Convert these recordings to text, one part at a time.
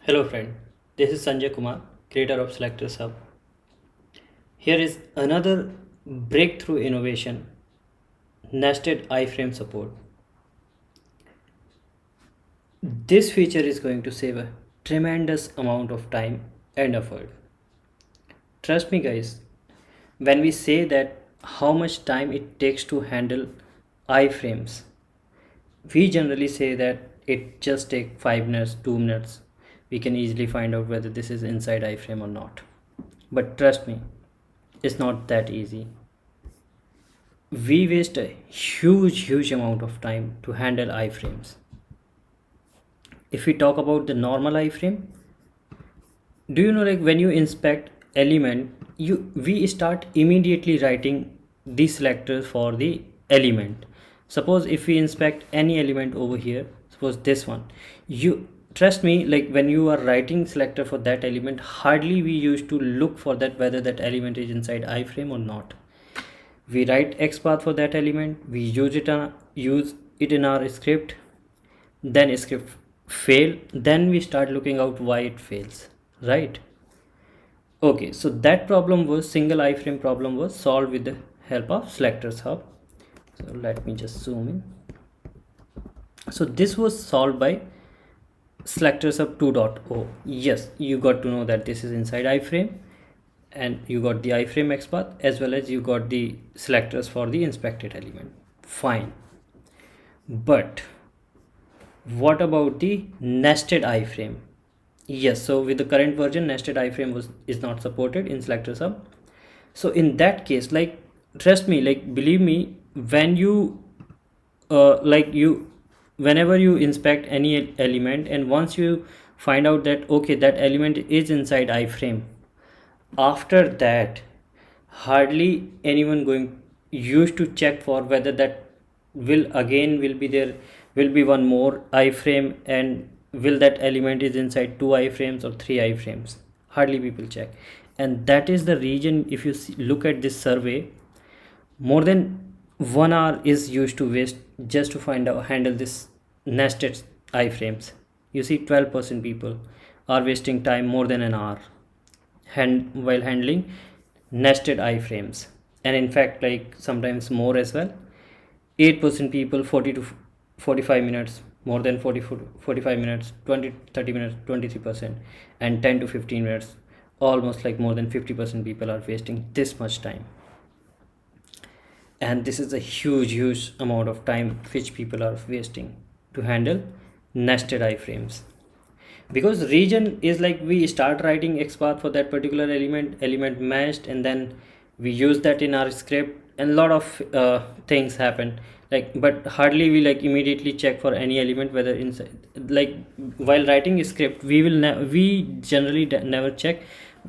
Hello friend, this is Sanjay Kumar, creator of SelectorsHub. Here is another breakthrough innovation, nested iframe support. This feature is going to save a tremendous amount of time and effort. Trust me guys, when we say that how much time it takes to handle iframes, we generally say that it just takes 5 minutes, 2 minutes. We can easily find out whether this is inside iframe or not. But trust me, it's not that easy. We waste a huge amount of time to handle iframes. If we talk about the normal iframe, do you know, like when you inspect element, we start immediately writing the selectors for the element. Suppose if we inspect any element over here, suppose this one, you trust me, like when you are writing selector for that element, hardly we used to look for that whether that element is inside iframe or not. We write XPath for that element, we use it in our script, then script fail, then we start looking out why it fails, right? Okay, so that problem was single iframe problem was solved with the help of SelectorsHub. So let me just zoom in. So this was solved by SelectorsHub 2.0. Yes, you got to know that this is inside iframe, and you got the iframe XPath as well as you got the selectors for the inspected element. Fine. But what about the nested iframe? Yes, so with the current version, nested iframe is not supported in SelectorsHub. So in that case, like trust me, like believe me, when you whenever you inspect any element, and once you find out that okay, that element is inside iframe, after that hardly anyone going used to check for whether that will be there, will be one more iframe, and will that element is inside two iframes or three iframes. Hardly people check, and that is the reason if you look at this survey, more than 1 hour is used to waste just to find out handle this nested iframes. You see 12% people are wasting time more than an hour while handling nested iframes, and in fact like sometimes more as well. 8% people 40 to 45 minutes, more than 45 minutes, 20 30 minutes 23%, and 10 to 15 minutes, almost like more than 50% people are wasting this much time. And this is a huge amount of time which people are wasting to handle nested iframes, because region is like we start writing XPath for that particular element meshed, and then we use that in our script, and a lot of things happen, like but hardly we like immediately check for any element whether inside, like while writing a script we generally never check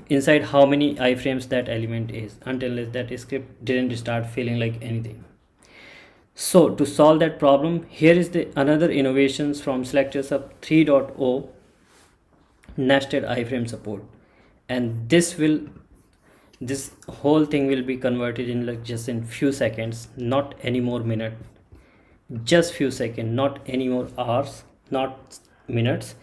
inside how many iframes that element is until that script didn't start feeling like anything. So to solve that problem, here is the another innovations from SelectorsHub 3.0, nested iframe support. And this whole thing will be converted in like just in few seconds, not any more minute, just few seconds, not any more hours, not minutes,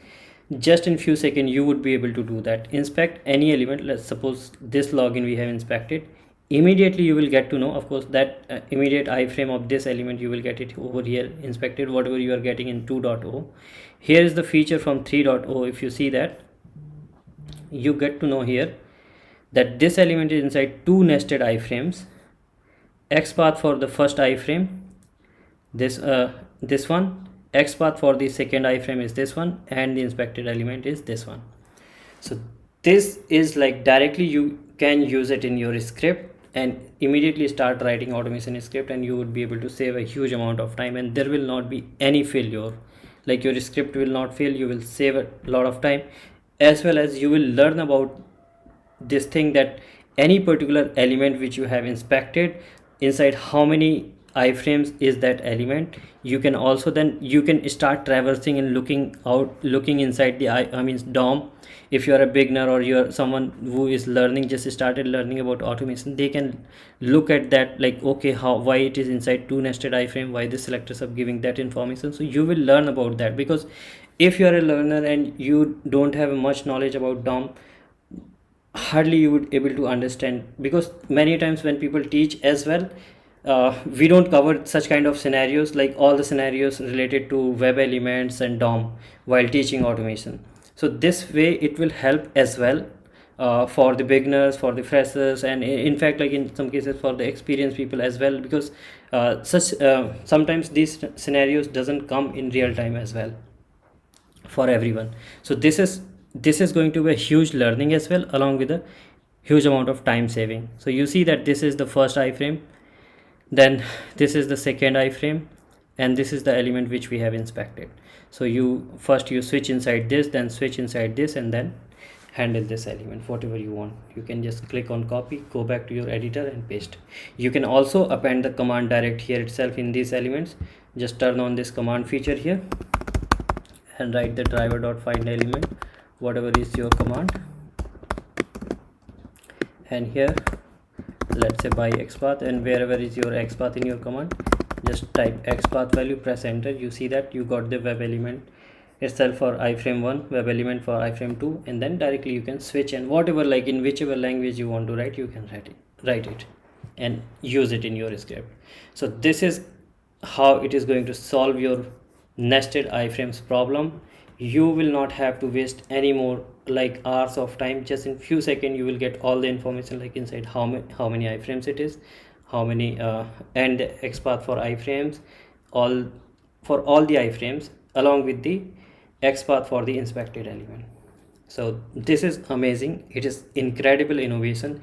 just in few seconds you would be able to do that. Inspect any element, let's suppose this login we have inspected, immediately you will get to know, of course, that immediate iframe of this element you will get it over here inspected, whatever you are getting in 2.0. Here is the feature from 3.0. If you see that, you get to know here that this element is inside two nested iframes. XPath for the first iframe, this one. XPath for the second iframe is this one, and the inspected element is this one. So this is like directly you can use it in your script and immediately start writing automation script, and you would be able to save a huge amount of time, and there will not be any failure. Like your script will not fail, you will save a lot of time, as well as you will learn about this thing that any particular element which you have inspected, inside how many iframes is that element. You can also then you can start traversing and looking inside the I mean DOM. If you are a beginner or you are someone who is learning, just started learning about automation, they can look at that, like okay, why it is inside two nested iframe, why the SelectorsHub giving that information. So you will learn about that, because if you are a learner and you don't have much knowledge about DOM, hardly you would able to understand, because many times when people teach as well, we don't cover such kind of scenarios, like all the scenarios related to web elements and DOM while teaching automation. So this way it will help as well, for the beginners, for the freshers, and in fact, like in some cases for the experienced people as well, because such sometimes these scenarios doesn't come in real time as well for everyone. So this is going to be a huge learning as well, along with a huge amount of time saving. So you see that this is the first iframe, then this is the second iframe, and this is the element which we have inspected. So you switch inside this, then switch inside this, and then handle this element whatever you want. You can just click on copy, go back to your editor and paste. You can also append the command direct here itself in these elements. Just turn on this command feature here and write the driver.find element, whatever is your command, and here let's say by xpath, and wherever is your xpath in your command, just type xpath value, press enter. You see that you got the web element itself for iframe 1, web element for iframe 2, and then directly you can switch, and whatever, like in whichever language you want to write, you can write it and use it in your script. So this is how it is going to solve your nested iframes problem. You will not have to waste any more like hours of time. Just in few seconds you will get all the information, like inside how many iframes it is, how many and xpath for iframes, all for all the iframes, along with the xpath for the inspected element. So this is amazing. It is incredible innovation.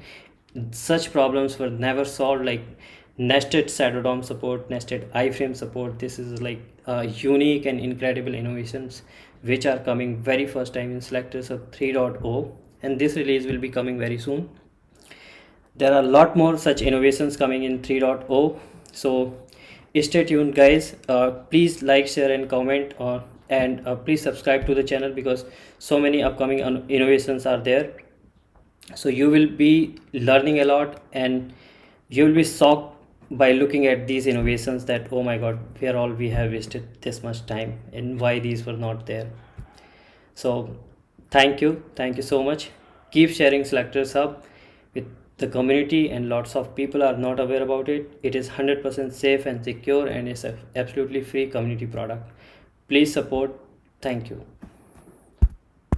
Such problems were never solved, like nested shadow DOM support, nested iframe support. This is like unique and incredible innovations which are coming very first time in SelectorsHub 3.0, and this release will be coming very soon. There are a lot more such innovations coming in 3.0, so stay tuned guys. Please like, share and comment, and please subscribe to the channel, because so many upcoming innovations are there. So you will be learning a lot, and you will be shocked by looking at these innovations, that oh my god, where all we have wasted this much time and why these were not there. So thank you so much. Keep sharing SelectorsHub with the community, and lots of people are not aware about it. It is 100% safe and secure, and it's a absolutely free community product. Please support. Thank you.